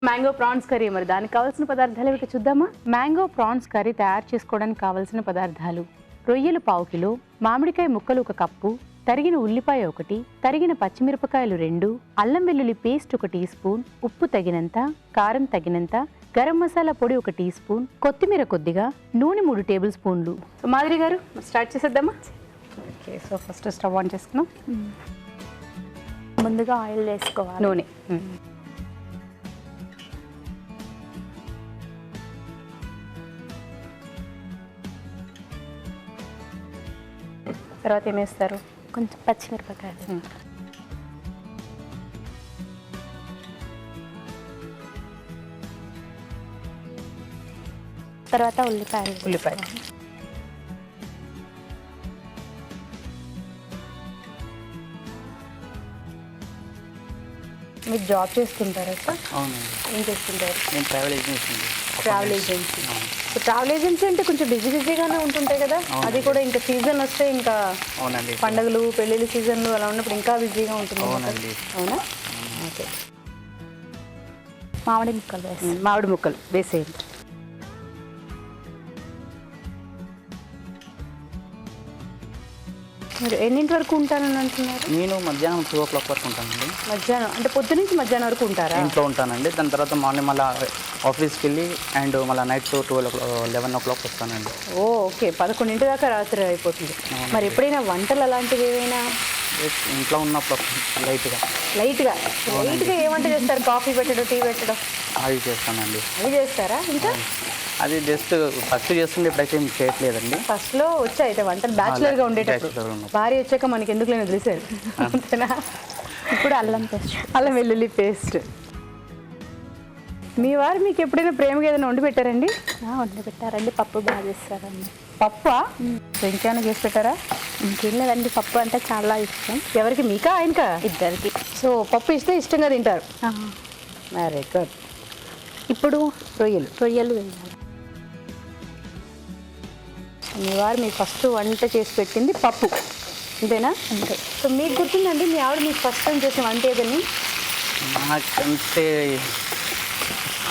Mango prawns curry. మరి దానికి కావాల్సిన పదార్థాలు ఏమిటో చూద్దామా? మ్యాంగో ప్రాన్స్ కర్రీ తయారు చేసుకోవడానికి కావాల్సిన పదార్థాలు: రొయ్యలు 1/2 కిలో, మామిడికాయ ముక్కలు 1 కప్పు, తరిగిన ఉల్లిపాయ 1, తరిగిన పచ్చిమిరపకాయలు 2, అల్లం వెల్లుల్లి పేస్ట్ 1 టీ స్పూన్, ఉప్పు తగినంత, కారం తగినంత, గరం మసాలా పొడి 1 టీ స్పూన్, కొత్తిమీర కొద్దిగా, నూనె 3 టేబుల్ స్పూన్లు. మాధురి గారు స్టార్ట్ చేసేద్దామా? Okay, so first stove on చేసుకున్నాం. ముందుగా ఆయిల్ వేసుకోవాలి. నూనె. తర్వాత ఏం వేస్తారు? కొంచెం పచ్చిమిరపకాయలు, తర్వాత ఉల్లిపాయలు. మీరు జాబ్ చేస్తుంటారా సార్? అవునండి. ఏం చేస్తుంటారు? నేను travel agency. Travel agency. So travel agency అంటే కొంచెం బిజీగానే ఉంటుంటాయి కదా. అది కూడా ఇంకా సీజన్ వస్తే ఇంకా అవునండి, పండుగలు పెళ్ళిళ్ళ సీజన్లు అలా ఉన్నప్పుడు ఇంకా బిజీగా ఉంటుంది. అవునండి. అవునా? ఓకే. మామిడి ముక్కలు వేసి మామిడి ముక్కలు వేసేయండి. మీరు ఎన్నింటి వరకు ఉంటానని అంటున్నారు? నేను మధ్యాహ్నం 2 o'clock వరకు ఉంటానండి. మధ్యాహ్నం అంటే పొద్దు నుంచి మధ్యాహ్నం వరకు ఉంటారా? ఇంట్లో ఉంటానండి. దాని తర్వాత మార్నింగ్ మళ్ళీ ఆఫీస్కి వెళ్ళి అండ్ మళ్ళీ నైట్ 11 o'clock వస్తానండి. ఓకే, 11 దాకా రాత్రి అయిపోతుంది. మరి ఎప్పుడైనా వంటలు అలాంటివి ఏమైనా? ఇంట్లో ఉన్నప్పుడు లైట్గా ఏ వంట చేస్తారు? కాఫీ పెట్టడం, టీ పెట్టడం అది చేస్తానండి. అవి చేస్తారా? ఇంకా అది జస్ట్ ఫస్ట్ చేస్తుండే, ఇప్పుడైతే ఏం చేయట్లేదండి. ఫస్ట్లో వచ్చా అయితే వంటలు బ్యాచులర్గా ఉండేటప్పుడు. భార్య వచ్చాక మనకి ఎందుకు లేని వదిలేసారు అంతేనా? ఇప్పుడు అల్లం పేస్ట్, అల్లం వెల్లుల్లి పేస్ట్. మీ వారు మీకు ఎప్పుడైనా ప్రేమగా ఏదైనా వండి పెట్టారండి? వండి పెట్టారండి. పప్పు బాగా చేస్తారండి. పప్పా? ఇంకేమైనా చేసి పెట్టారా? ఇంకేం లేదండి, పప్పు అంటే చాలా ఇష్టం. ఎవరికి, మీకా ఆయనకా? ఇద్దరికి. సో పప్పు ఇస్తే ఇష్టంగా తింటారు. Very good. ఇప్పుడు రొయ్యలు వేయాలి. మీ వారు మీకు ఫస్ట్ వంట చేసి పెట్టింది పప్పు, అంతేనా? అంతే. సో మీకు గుర్తుందండి మీ ఆవిడ మీకు ఫస్ట్ టైం చేసిన వంట ఏదని? నాకంటే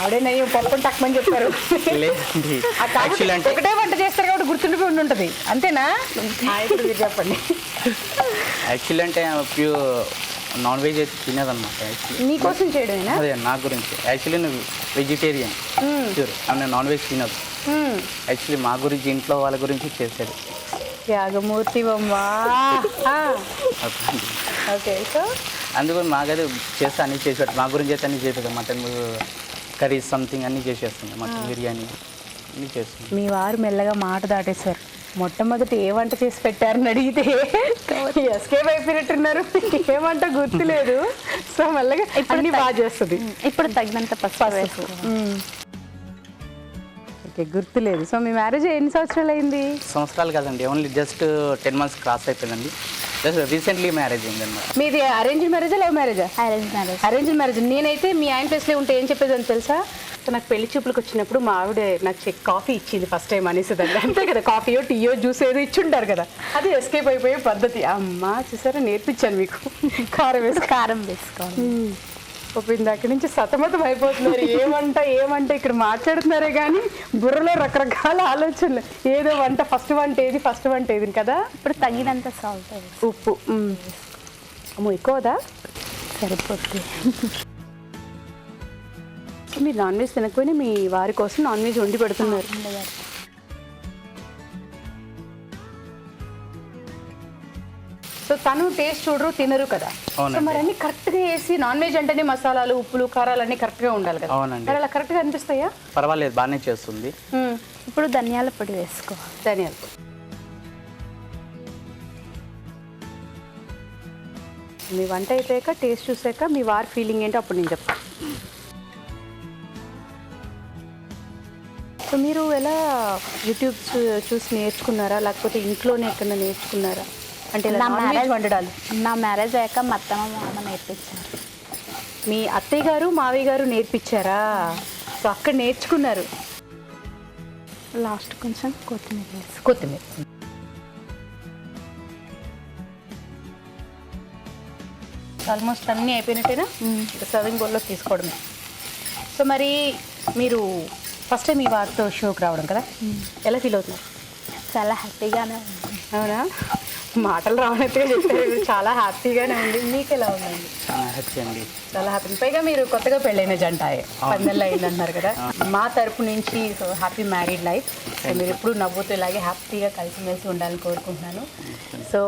ఆవిడే నయ్యి పప్పు టక్మని చెప్పారు. లేదండి. ఒకటే వంట చేస్తారు కాబట్టి గుర్తుండిపోయి ఉంటుంది, అంతేనా? ఇప్పుడు మీరు చెప్పండి. యాక్చువల్లీ అంటే నాన్ వెజ్ అయితే తినేదన్నమాట. నీకోసం చేయడమేనా? అదే నా గురించి. యాక్చువల్లీ నేను వెజిటేరియన్, నేను నాన్ వెజ్ తినదు. యాక్చువల్లీ మా గురించి, ఇంట్లో వాళ్ళ గురించి చేసేది. త్యాగమూర్తి అమ్మా. ఓకే, సో అందుకని మాకైతే చేస్తే అన్నీ చేసేవాడు. మా గురించి అయితే అన్నీ చేసేది. మటన్ కర్రీ సంథింగ్ అన్నీ చేసేస్తుంది. మటన్ బిర్యానీ అన్నీ చేస్తుంది. మీ వారు మెల్లగా మాట దాటేశారు. మొట్టమొదటి ఏ వంట చేసి పెట్టారని అడిగితే ఎస్కేప్ అయిపోయినట్టున్నారు. ఏమంట గుర్తులేదు. సో మెల్లగా అన్ని బాగా చేస్తుంది. ఇప్పుడు తగినంత పసుపు వేసుకో. ఓకే, గుర్తులేదు. సో మీ మ్యారేజ్ ఎన్ని సంవత్సరాలు అయింది? సంవత్సరాలు కాదండి, ఓన్లీ జస్ట్ 10 months క్రాస్ అయిపోయిందండి. జస్ట్ రీసెంట్లీ మ్యారేజ్ అయింది అనమాట. మీది అరేంజ్డ్ మ్యారేజా, లవ్ మ్యారేజా? Arranged marriage. నేనైతే మీ ఆయన ప్లేస్లో ఉంటే ఏం చెప్పేదని తెలుసా? సో నాకు పెళ్లి చూపులకు వచ్చినప్పుడు మా ఆవిడ నాకు కాఫీ ఇచ్చింది ఫస్ట్ టైం అనేసిదండి. అంతే కదా, కాఫీయో టీయో జ్యూస్ ఏదో ఇచ్చుంటారు కదా, అది ఎస్కేప్ అయిపోయే పద్ధతి. అమ్మా చూసారా, నేర్పించాను మీకు. కారం వేసుకోవాలి. ఇందాక నుంచి సతమతం అయిపోతున్నారు. ఏమంట ఇక్కడ మాట్లాడుతున్నారే కానీ బుర్రలో రకరకాల ఆలోచనలు. ఏదో వంట, ఫస్ట్ వంట ఏది కదా. ఇప్పుడు తగినంత సాల్ట్, ఉప్పు. అమ్మో, ఎక్కువదా? సరిపోతుంది. మీరు నాన్ వెజ్ తినకపోయినా మీ వారి కోసం నాన్ వెజ్ వండి పెడుతున్నారు. సో తను టేస్ట్ చూడరు, తినరు కదా. సో మరి అన్ని కరెక్ట్గా వేసి, నాన్ వెజ్ అంటేనే మసాలాలు, ఉప్పులు, కారాలు అన్నీ కరెక్ట్గా ఉండాలి కదా. అవునండి. అలా కరెక్ట్గా అనిపిస్తాయా? పర్వాలేదు, బాగానే చేస్తుంది. ఇప్పుడు ధనియాల పొడి వేసుకోవాలి. ధనియాల పొడి. మీ వంట అయిపోయాక టేస్ట్ చూసాక మీ వారి ఫీలింగ్ ఏంటో అప్పుడు నేను చెప్తాను. సో మీరు ఎలా యూట్యూబ్ చూసి నేర్చుకున్నారా, లేకపోతే ఇంట్లోనే ఎక్కడ నేర్చుకున్నారా? అంటే నా మ్యారేజ్ వండడాలు. నా మ్యారేజ్ అయ్యాక మా అత్తమ్మ మామ నేర్పించారు. మీ అత్తయ్య గారు మావయ్య గారు నేర్పించారా? సో అక్కడ నేర్చుకున్నారు. లాస్ట్ కొంచెం కొత్తిమీర. ఆల్మోస్ట్ అన్నీ అయిపోయినట్టేనా? సర్వింగ్ బౌల్లో తీసుకోవడమే. సో మరి మీరు ఫస్ట్ టైం మీ వారితో షోకి రావడం కదా, ఎలా ఫీల్ అవుతున్నారు? చాలా హ్యాపీగానే ఉంది. అవునా, మాటలు రావనైతే చెప్పారు, చాలా హ్యాపీగానే ఉంది. మీకు ఎలా ఉందండి? చాలా హ్యాపీ అండి. చాలా హ్యాపీ. పైగా మీరు కొత్తగా పెళ్ళైన జంటాయే, 10 నెలలు అయిందన్నారు కదా. మా తరపు నుంచి so happy married life. So మీరు ఎప్పుడు నవ్వుతూ ఇలాగే హ్యాపీగా కలిసిమెలిసి ఉండాలని కోరుకుంటున్నాను. సో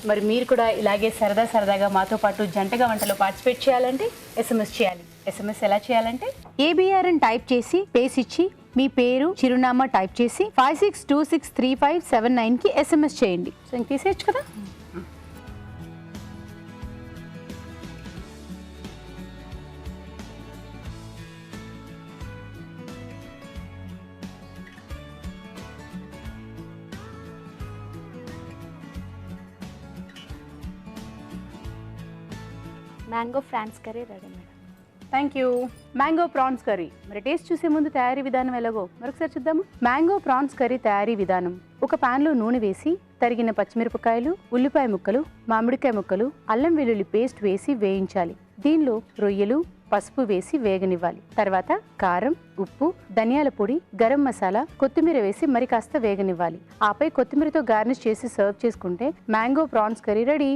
మరి మీరు కూడా ఇలాగే సరదాగా మాతో పాటు జంటగా వంటలో పార్టిసిపేట్ చేయాలంటే SMS చేయాలి. SMS ఎలా చేయాలంటే ABR అని టైప్ చేసి పేస్ ఇచ్చి మీ పేరు చిరునామా టైప్ చేసి 56263579కి SMS చేయండి. సో ఇంక తీసేయచ్చు కదా. Mango prawns curry ready madam. Thank you. Mango prawns curry. మరి టేస్ట్ చూసే ముందు తయారీ విధానం ఎలాగో మరొకసారి చూద్దాము. మ్యాంగో ప్రాన్స్ కర్రీ తయారీ విధానం: ఒక ప్యాన్లో నూనె వేసి తరిగిన పచ్చిమిరపకాయలు, ఉల్లిపాయ ముక్కలు, మామిడికాయ ముక్కలు, అల్లం వెల్లుల్లి పేస్ట్ వేసి వేయించాలి. దీనిలో రొయ్యలు, పసుపు వేసి వేగనివ్వాలి. తర్వాత కారం, ఉప్పు, ధనియాల పొడి, గరం మసాలా, కొత్తిమీర వేసి మరి కాస్త వేగనివ్వాలి. ఆపై కొత్తిమీరతో గార్నిష్ చేసి సర్వ్ చేసుకుంటే మ్యాంగో ప్రాన్స్ కర్రీ రెడీ.